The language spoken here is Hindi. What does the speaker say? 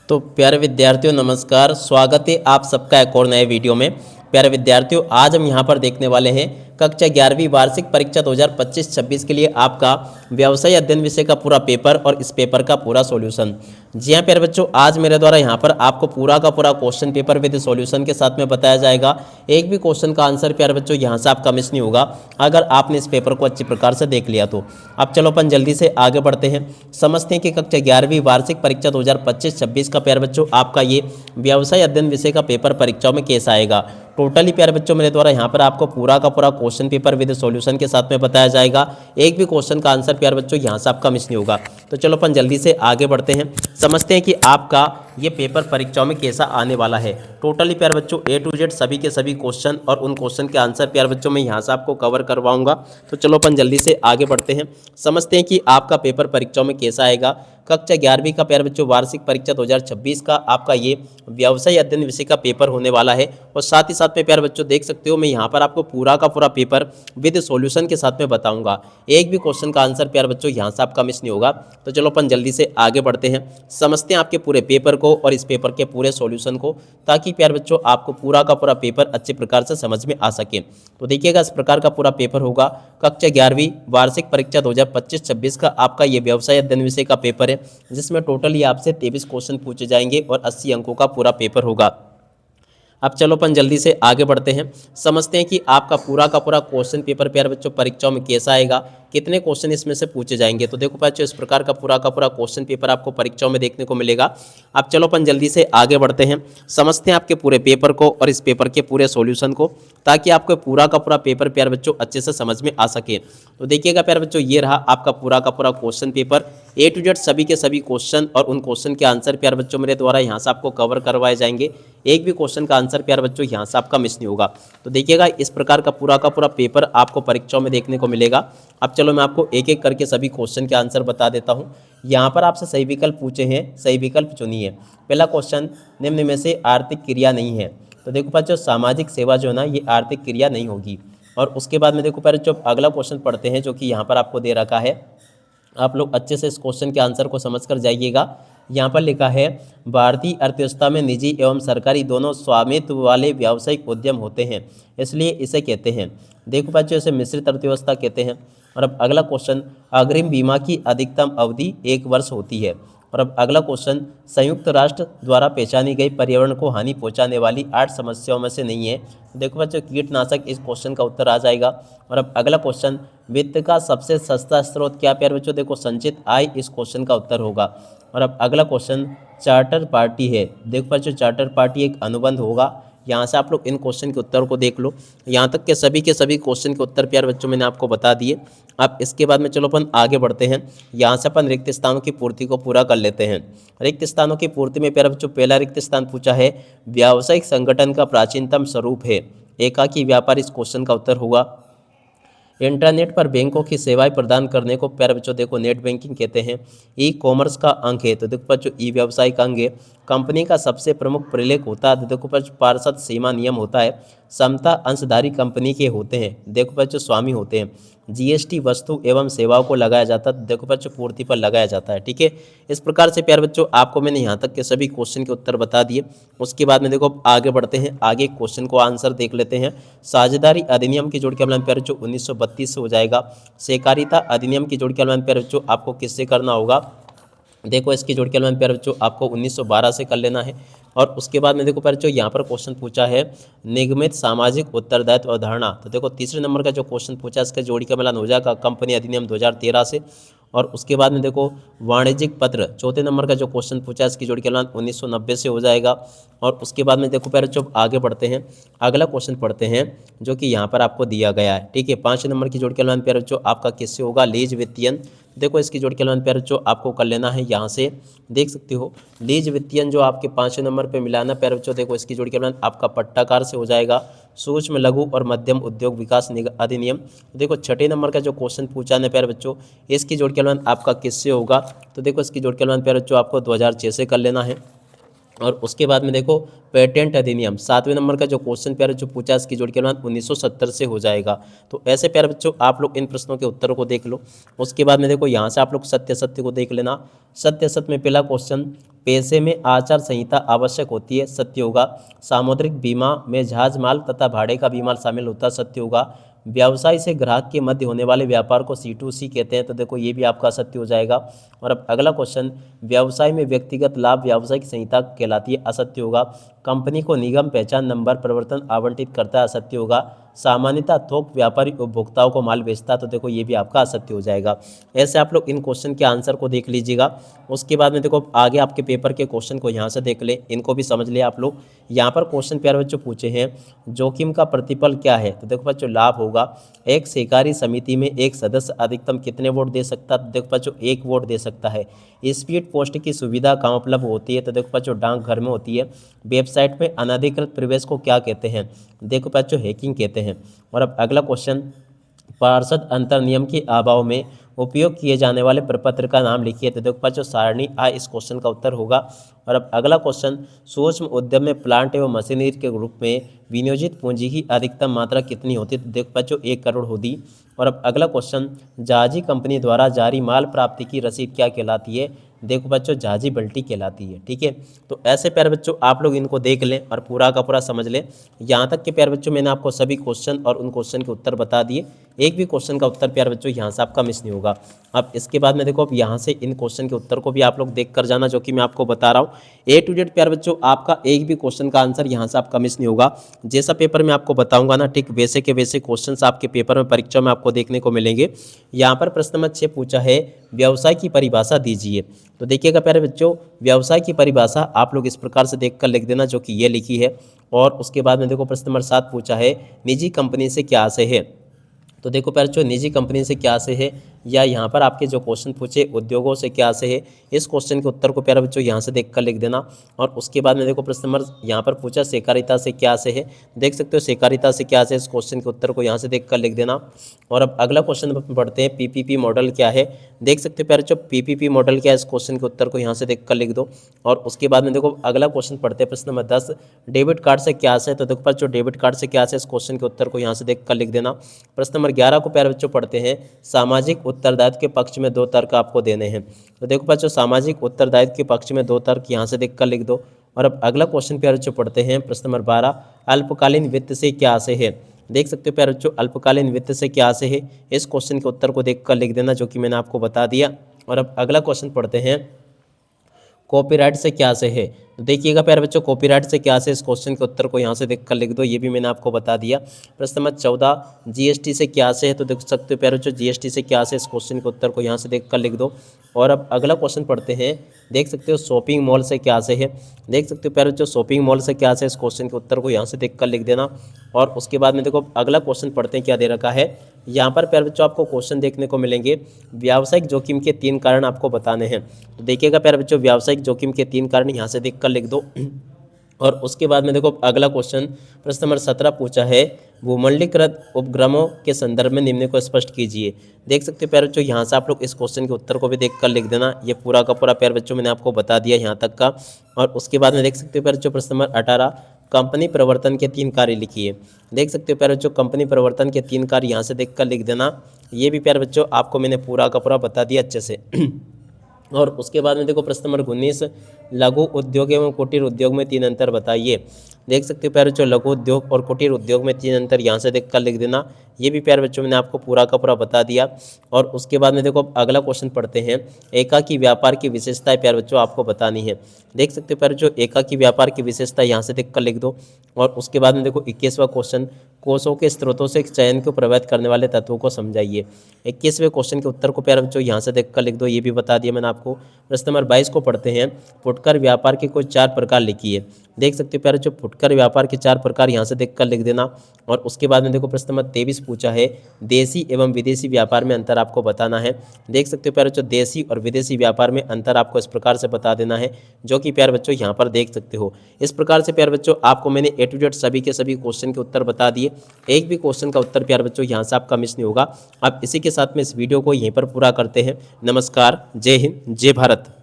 तो प्यारे विद्यार्थियों नमस्कार, स्वागत है आप सबका एक और नए वीडियो में। प्यारे विद्यार्थियों, आज हम यहाँ पर देखने वाले हैं कक्षा 11वीं वार्षिक परीक्षा 2025-26 के लिए आपका व्यवसाय अध्ययन विषय का पूरा पेपर और इस पेपर का पूरा सॉल्यूशन। जी हाँ प्यारे बच्चों, आज मेरे द्वारा यहाँ पर आपको पूरा का पूरा क्वेश्चन पेपर विद सॉल्यूशन के साथ में बताया जाएगा। एक भी क्वेश्चन का आंसर प्यारे बच्चों यहाँ से आपका मिस नहीं होगा अगर आपने इस पेपर को अच्छी प्रकार से देख लिया तो। अब चलो अपन जल्दी से आगे बढ़ते हैं, समझते हैं कि कक्षा 11वीं वार्षिक परीक्षा 2025-26 का प्यारे बच्चों आपका ये व्यवसाय अध्ययन विषय का पेपर परीक्षाओं में कैसा आएगा। टोटली प्यारे बच्चों मेरे द्वारा यहाँ पर आपको पूरा का पूरा क्वेश्चन पेपर विद सॉल्यूशन के साथ में बताया जाएगा। एक भी क्वेश्चन का आंसर प्यारे बच्चों यहाँ से आपका मिस नहीं होगा। तो चलो अपन जल्दी से आगे बढ़ते हैं, समझते हैं कि आपका ये पेपर परीक्षाओं में कैसा आने वाला है। टोटली प्यारे बच्चों A to Z सभी के सभी क्वेश्चन और उन क्वेश्चन के आंसर प्यारे बच्चों मैं यहाँ से आपको कवर करवाऊंगा। तो चलो अपन जल्दी से आगे बढ़ते हैं, समझते हैं कि आपका पेपर परीक्षाओं में कैसा आएगा। कक्षा 11वीं का प्यारे बच्चों वार्षिक परीक्षा 2026 का आपका ये व्यवसाय अध्ययन विषय का पेपर होने वाला है। और साथ ही साथ में प्यारे बच्चों देख सकते हो मैं यहाँ पर आपको पूरा का पूरा पेपर विद सॉल्यूशन के साथ में बताऊंगा। एक भी क्वेश्चन का आंसर प्यारे बच्चों यहाँ से आपका मिस नहीं होगा। तो चलो अपन जल्दी से आगे बढ़ते हैं, समझते हैं आपके पूरे पेपर को और इस पेपर के पूरे सॉल्यूशन को, ताकि प्यारे बच्चों आपको पूरा का पूरा पेपर अच्छे प्रकार से समझ में आ सके। तो देखिएगा इस प्रकार का पूरा पेपर होगा। कक्षा 11वीं वार्षिक परीक्षा 2025-26 का आपका ये व्यवसाय अध्ययन विषय का पेपर है, जिसमें टोटली आपसे 23 क्वेश्चन पूछे जाएंगे और 80 अंकों का पूरा पेपर होगा। अब चलो अपन जल्दी से आगे बढ़ते हैं, समझते हैं कि आपका पूरा का पूरा क्वेश्चन पेपर प्यारे बच्चों परीक्षाओं में कैसा आएगा, कितने क्वेश्चन इसमें से पूछे जाएंगे। तो देखो बच्चों इस प्रकार का पूरा क्वेश्चन पेपर आपको परीक्षाओं में देखने को मिलेगा। अब चलो अपन जल्दी से आगे बढ़ते हैं, समझते हैं आपके पूरे पेपर को और इस पेपर के पूरे सॉल्यूशन को, ताकि आपको पूरा का पूरा पेपर प्यारे बच्चों अच्छे से समझ में आ सके। तो देखिएगा प्यारे बच्चों ये रहा आपका पूरा का पूरा question paper, A to Z सभी के सभी क्वेश्चन और उन क्वेश्चन के आंसर प्यारे बच्चों मेरे द्वारा यहाँ से आपको कवर करवाए जाएंगे। एक भी क्वेश्चन का आंसर प्यारे बच्चों यहाँ से आपका मिस नहीं होगा। तो देखिएगा इस प्रकार का पूरा पेपर आपको परीक्षाओं में देखने को मिलेगा। अब चलो मैं आपको एक एक करके सभी क्वेश्चन के आंसर बता देता हूँ। यहाँ पर आपसे सही विकल्प पूछे हैं, सही विकल्प चुनिए। पहला क्वेश्चन, निम्न में से आर्थिक क्रिया नहीं है। तो देखो बच्चों सामाजिक सेवा जो है ना ये आर्थिक क्रिया नहीं होगी। और उसके बाद में देखो पहले जो अगला क्वेश्चन पढ़ते हैं जो कि यहाँ पर आपको दे रखा है, आप लोग अच्छे से इस क्वेश्चन के आंसर को समझ कर जाइएगा। यहाँ पर लिखा है भारतीय अर्थव्यवस्था में निजी एवं सरकारी दोनों स्वामित्व वाले व्यावसायिक उद्यम होते हैं, इसलिए इसे कहते हैं। देखो बच्चों इसे मिश्रित अर्थव्यवस्था कहते हैं। और अब अगला क्वेश्चन, अग्रिम बीमा की अधिकतम अवधि 1 वर्ष होती है। और अब अगला क्वेश्चन, संयुक्त राष्ट्र द्वारा पहचानी गई पर्यावरण को हानि पहुंचाने वाली 8 समस्याओं में से नहीं है। देखो बच्चों कीटनाशक इस क्वेश्चन का उत्तर आ जाएगा। और अब अगला क्वेश्चन, वित्त का सबसे सस्ता स्रोत क्या प्यारे बच्चों, देखो संचित आय इस क्वेश्चन का उत्तर होगा। और अब अगला क्वेश्चन, चार्टर पार्टी है। देखो बच्चों चार्टर पार्टी एक अनुबंध होगा। यहाँ से आप लोग इन क्वेश्चन के उत्तर को देख लो। यहाँ तक के सभी क्वेश्चन के उत्तर प्यारे बच्चों मैंने आपको बता दिए। अब इसके बाद में चलो अपन आगे बढ़ते हैं, यहाँ से अपन रिक्त स्थानों की पूर्ति को पूरा कर लेते हैं। रिक्त स्थानों की पूर्ति में प्यारे बच्चों पहला रिक्त स्थान पूछा है, व्यावसायिक संगठन का प्राचीनतम स्वरूप है। एकाकी व्यापार इस क्वेश्चन का उत्तर होगा। इंटरनेट पर बैंकों की सेवाएं प्रदान करने को प्यारे बच्चों देखो नेट बैंकिंग कहते हैं। ई कॉमर्स का अंग है, तो देखो बच्चों ई व्यवसाय का अंग है। कंपनी का सबसे प्रमुख प्रलेख होता है, तो देखो बच्चों पार्षद सीमा नियम होता है। समता अंशधारी कंपनी के होते हैं, देखो बच्चों स्वामी होते हैं। जीएसटी वस्तु एवं सेवाओं को लगाया जाता है, देखो बच्चों पूर्ति पर लगाया जाता है। ठीक है, इस प्रकार से प्यारे बच्चों आपको मैंने यहाँ तक के सभी क्वेश्चन के उत्तर बता दिए। उसके बाद में देखो आगे बढ़ते हैं, आगे क्वेश्चन को आंसर देख लेते हैं। साझेदारी अधिनियम की जोड़ के अमल प्यारे बच्चों 1932 से हो जाएगा। सहकारिता अधिनियम की जोड़ के अमल प्यारे बच्चों आपको किससे करना होगा, देखो इसकी जोड़ के प्यारे बच्चों आपको 1912 से कर लेना है। और उसके बाद में देखो प्यारे बच्चों यहाँ पर क्वेश्चन पूछा है, निगमित सामाजिक उत्तरदायित्व अवधारणा। तो देखो तीसरे नंबर का जो क्वेश्चन पूछा है इसका जोड़ी का मिलान हो जाएगा कंपनी अधिनियम 2013 से। और उसके बाद में देखो वाणिज्यिक पत्र, चौथे नंबर का जो क्वेश्चन पूछा है इसकी जोड़ी का मिलान 1990 से हो जाएगा। और उसके बाद में देखो प्यारे बच्चों आगे बढ़ते हैं, अगला क्वेश्चन पढ़ते हैं जो कि यहाँ पर आपको दिया गया है। ठीक है, 5 नंबर की जोड़ के मिलान प्यारे बच्चों आपका किससे होगा, लीज वित्तीयन। देखो इसकी जोड़ के मिलान प्यारे बच्चों आपको कर लेना है, यहाँ से देख सकते हो लीज वित्तीयन जो आपके 5 नंबर पे मिलाना प्यारे बच्चों, देखो इसकी जोड़ के मिलान आपका पट्टाकार से हो जाएगा। सूक्ष्म लघु और मध्यम उद्योग विकास अधिनियम, देखो 6 नंबर का जो क्वेश्चन पूछा है प्यारे बच्चों इसकी जोड़ के मिलान आपका किससे होगा, तो देखो इसकी जोड़ के मिलान प्यारे बच्चों आपको 2006 से कर लेना है। और उसके बाद में देखो पेटेंट अधिनियम 7वें नंबर का जो क्वेश्चन प्यारे जो पूछा इसकी जोड़ के अनुमान 1970 से हो जाएगा। तो ऐसे प्यारे बच्चों आप लोग इन प्रश्नों के उत्तरों को देख लो। उसके बाद में देखो यहाँ से आप लोग सत्य सत्य को देख लेना। सत्य सत्य में पहला क्वेश्चन, पैसे में आचार संहिता आवश्यक होती है, सत्य होगा। सामुद्रिक बीमा में जहाज माल तथा भाड़े का बीमा शामिल होता है, सत्य होगा। व्यवसाय से ग्राहक के मध्य होने वाले व्यापार को C2C कहते हैं, तो देखो ये भी आपका सत्य हो जाएगा। और अब अगला क्वेश्चन, व्यवसाय में व्यक्तिगत लाभ व्यावसायिक संहिता कहलाती है, असत्य होगा। कंपनी को निगम पहचान नंबर प्रवर्तन आवंटित करता है, असत्य होगा। सामान्यतः थोक व्यापारी उपभोक्ताओं को माल बेचता, तो देखो ये भी आपका असत्य हो जाएगा। ऐसे आप लोग इन क्वेश्चन के आंसर को देख लीजिएगा। उसके बाद में देखो आगे आपके पेपर के क्वेश्चन को यहाँ से देख ले, इनको भी समझ ले आप लोग। यहाँ पर क्वेश्चन प्यारे बच्चों पूछे हैं, जोखिम का प्रतिफल क्या है, तो देखो बच्चों लाभ होगा। एक सहकारी समिति में एक सदस्य अधिकतम कितने वोट दे सकता है, तो देखो बच्चों 1 वोट दे सकता है। स्पीड पोस्ट की सुविधा कहाँ उपलब्ध होती है, तो देखो बच्चों डाकघर में होती है। वेबसाइट में अनधिकृत प्रवेश को क्या कहते हैं, देखो बच्चों हैकिंग कहते हैं। और अब अगला क्वेश्चन, पार्षद अंतर नियम के अभाव में उपयोग किए जाने वाले प्रपत्र का नाम लिखिए, तो देखो बच्चों सारणी आ इस क्वेश्चन का उत्तर होगा। और अब अगला क्वेश्चन, सूक्ष्म उद्यम में प्लांट एवं मशीनरी के रूप में विनियोजित पूंजी की अधिकतम मात्रा कितनी होती है, तो देखो बच्चों 1 करोड़ होगी। और अब अगला क्वेश्चन, जहाजी कंपनी द्वारा जारी माल प्राप्ति की रसीद क्या कहलाती है, देखो बच्चों जहाजी बल्टी कहलाती है, ठीक है। तो ऐसे प्यारे बच्चों आप लोग इनको देख लें और पूरा का पूरा समझ लें। यहाँ तक के प्यारे बच्चों मैंने आपको सभी क्वेश्चन और उन क्वेश्चन के उत्तर बता दिए, एक भी क्वेश्चन का उत्तर प्यारे बच्चों यहाँ से आपका मिस नहीं होगा। अब इसके बाद में देखो अब यहाँ से इन क्वेश्चन के उत्तर को भी आप लोग देख कर जाना, जो कि मैं आपको बता रहा हूँ। A to Z प्यारे बच्चों आपका एक भी क्वेश्चन का आंसर यहाँ से आपका मिस नहीं होगा। जैसा पेपर में आपको बताऊंगा ना, ठीक वैसे के वैसे क्वेश्चंस आपके पेपर में परीक्षा में आपको देखने को मिलेंगे। यहाँ पर प्रश्न नंबर 6 पूछा है, व्यवसाय की परिभाषा दीजिए। तो देखिएगा प्यारे बच्चों, व्यवसाय की परिभाषा आप लोग इस प्रकार से देखकर लिख देना, जो कि ये लिखी है। और उसके बाद में देखो प्रश्न नंबर 7 पूछा है, निजी कंपनी से क्या आशय है। तो देखो प्यारे बच्चों, निजी कंपनी से क्या आशय है, या यहाँ पर आपके जो क्वेश्चन पूछे उद्योगों से क्या आशय है, इस क्वेश्चन के उत्तर को प्यारे बच्चों यहाँ से देखकर लिख देना। और उसके बाद में देखो प्रश्न नंबर यहाँ पर पूछा सहकारिता से क्या आशय है, देख सकते हो सहकारिता से क्या आशय है, इस क्वेश्चन के उत्तर को यहाँ से देखकर लिख देना। और अब अगला क्वेश्चन पढ़ते हैं, PPP मॉडल क्या है, देख सकते हो प्यारे बच्चों PPP मॉडल क्या है, इस क्वेश्चन के उत्तर को यहाँ से देखकर लिख दो। और उसके बाद में देखो अगला क्वेश्चन पढ़ते हैं, प्रश्न नंबर 10, डेबिट कार्ड से क्या आशय है, तो देखो बच्चों डेबिट कार्ड से क्या आशय है, इस क्वेश्चन के उत्तर को यहाँ से देखकर लिख देना। प्रश्न नंबर 11 को प्यारे बच्चों पढ़ते हैं, सामाजिक उत्तरदायित्व के पक्ष में 2 तर्क आपको देने हैं। तो देखो बच्चों सामाजिक उत्तरदायित्व के पक्ष में 2 तर्क यहाँ से देखकर लिख दो। और अब अगला क्वेश्चन प्यारे बच्चों पढ़ते हैं, प्रश्न नंबर 12, अल्पकालीन वित्त से क्या आशय है, देख सकते हो प्यारे बच्चों अल्पकालीन वित्त से क्या आशय है, इस क्वेश्चन के उत्तर को देखकर लिख देना, जो कि मैंने आपको बता दिया। और अब अगला क्वेश्चन पढ़ते हैं, कॉपीराइट से क्या आशय है। तो देखिएगा प्यारे बच्चों कॉपीराइट से क्या आशय है, इस क्वेश्चन के उत्तर को यहाँ से देखकर लिख दो, ये भी मैंने आपको बता दिया। प्रश्न नंबर 14, GST से क्या आशय है, तो देख सकते हो प्यारे बच्चों GST से क्या आशय है, इस क्वेश्चन के उत्तर को यहाँ से देखकर लिख दो। और अब अगला क्वेश्चन पढ़ते हैं, देख सकते हो शॉपिंग मॉल से क्या आशय है, देख सकते हो प्यारे बच्चों शॉपिंग मॉल से क्या आशय है, इस क्वेश्चन के उत्तर को यहाँ से देखकर लिख देना। और उसके बाद में देखो अगला क्वेश्चन पढ़ते हैं, क्या दे रखा है यहाँ पर प्यारे बच्चों, आपको क्वेश्चन देखने को मिलेंगे, व्यावसायिक जोखिम के 3 कारण आपको बताने हैं। तो देखिएगा प्यारे बच्चों व्यावसायिक जोखिम के 3 कारण यहाँ से देखकर लिख दो। और उसके बाद में देखो अगला क्वेश्चन, प्रश्न नंबर 17 पूछा है, भूमंडलीकृत उपग्रहों के संदर्भ में निम्न को स्पष्ट कीजिए। देख सकते हो प्यारे बच्चों यहाँ से आप लोग इस क्वेश्चन के उत्तर को भी देखकर लिख देना, ये पूरा का पूरा प्यारे बच्चों मैंने आपको बता दिया यहाँ तक का। और उसके बाद में देख सकते हो प्यारे बच्चों प्रश्न नंबर 18, कंपनी प्रवर्तन के 3 कार्य लिखिए। देख सकते हो प्यारे बच्चों कंपनी प्रवर्तन के 3 कार्य यहाँ से देखकर लिख देना, ये भी प्यारे बच्चों आपको मैंने पूरा का पूरा बता दिया अच्छे से। और उसके बाद में देखो प्रश्न नंबर 19, लघु उद्योग एवं कुटीर उद्योग में 3 अंतर बताइए। देख सकते हो प्यारे बच्चों लघु उद्योग और कुटीर उद्योग में 3 अंतर यहाँ से देखकर लिख देना, ये भी प्यारे बच्चों मैंने आपको पूरा का पूरा बता दिया। और उसके बाद में देखो अगला क्वेश्चन पढ़ते हैं, एकाकी व्यापार की विशेषताएं प्यारे बच्चों आपको बतानी है। देख सकते हो प्यारे बच्चों एकाकी व्यापार की विशेषता यहाँ से देखकर लिख दो। और उसके बाद में देखो 21वां क्वेश्चन, कोषों के स्रोतों से चयन को प्रभावित करने वाले तत्वों को समझाइए। 21वें क्वेश्चन के उत्तर को प्यारे बच्चों यहाँ से देखकर लिख दो, ये भी बता दिया मैंने आपको। प्रश्न नंबर 22 को पढ़ते हैं, फुटकर व्यापार के कोई 4 प्रकार लिखिए। देख सकते हो प्यारे बच्चों फुटकर व्यापार के 4 प्रकार यहाँ से देखकर लिख देना। और उसके बाद में देखो प्रश्न नंबर 23 पूछा है, देसी एवं विदेशी व्यापार में अंतर आपको बताना है। देख सकते हो प्यारे बच्चों देसी और विदेशी व्यापार में अंतर आपको इस प्रकार से बता देना है, जो कि प्यारे बच्चों यहाँ पर देख सकते हो। इस प्रकार से प्यारे बच्चों आपको मैंने A to Z सभी के सभी क्वेश्चन के उत्तर बता दिए, एक भी क्वेश्चन का उत्तर प्यारे बच्चों यहाँ से आपका मिस नहीं होगा। अब इसी के साथ में इस वीडियो को यहीं पर पूरा करते हैं। नमस्कार, जय हिंद, जय भारत।